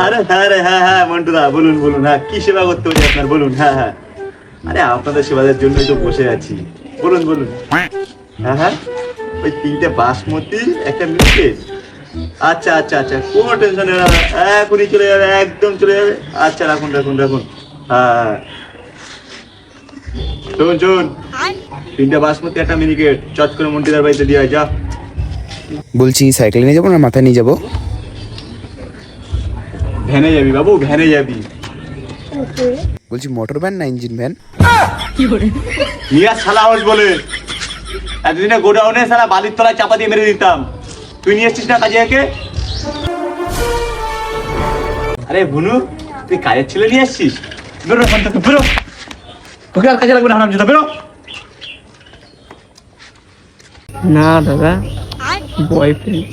আরে হ্যাঁ রে, হ্যাঁ হ্যাঁ মন্টুদা, বলুন বলুন, হ্যাঁ কি সেবা করতে পারি আপনার, বলুন। হ্যাঁ হ্যাঁ, আরে আপনাদের সেবাদের জন্যই তো বসে আছি, বলুন বলুন। হ্যাঁ হ্যাঁ, ওই 3টে বাসমতি, একটা মিনিকেট। আচ্ছা আচ্ছা আচ্ছা, কোনো টেনশন নেই, এখনই চলে যাবে, একদম চলে যাবে। আচ্ছা রাখুন রাখুন রাখুন। হ্যাঁ শোন শোন, 3টে বাসমতি, একটা মিনিকেট, চট করে মন্টিদার বাড়িতে দিয়ে আয়, যা। বলছি সাইকেলে নিয়ে যাবো না মাথায় নিয়ে যাবো? ভ্যানে যাবি বাবু, ভ্যানে যাবি। বলছি মোটর ভ্যান না ইঞ্জিন ভ্যান? নিয়ে শালা আওয়াজ বলে, এতদিনে গোডাউনে সারা বালির তলায় চাপা দিয়ে মেরে দিতাম, তুই নিয়ে এসছিস না কাজে একে। আরে বুনু, তুই কাজের ছেলে নিয়ে এসছিস? বেরো এখান থেকে, বেরো, তোকে আর কাজে লাগবে না, হারামজাদা, বেরো। না দাদা, বয়ফ্রেন্ড।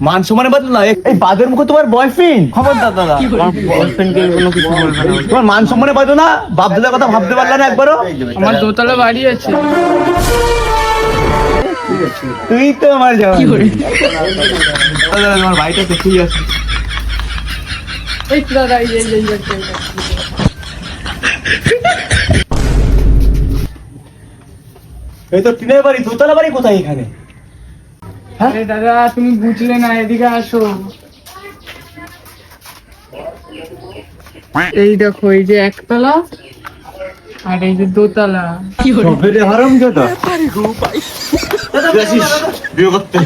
মান সম্মানে বাদ না, এই বাদের মুখে তোমার বয়ফ্রেন্ড? খবরদার দাদা, আমার বয়ফ্রেন্ডকে কোনো কিছু বলবে না। তোমার মান সম্মানে বাদ না, বাপ দাদার কথা ভাবতে পারলে না একবারও? আমার দোতলা বাড়ি আছে। তুই তো আমার যাওয়া, তোমার বাড়িটা তো ঠিক আছে। এই তো দাদা, এই একটা। এই তো টিনের বাড়ি, দোতলা বাড়ি কোথায় এখানে? আরে দাদা, তুমি বুঝলে না, এদিকে আসো। এই দেখো, এই যে একতলা আর এই যে দোতলা। হারামজাদা, বিয়ে করতে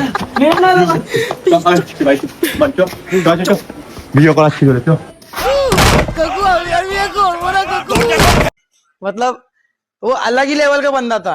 বিয়ে করাচ্ছি বলে তো। मतलब वो अलग ही लेवल का बंदा था।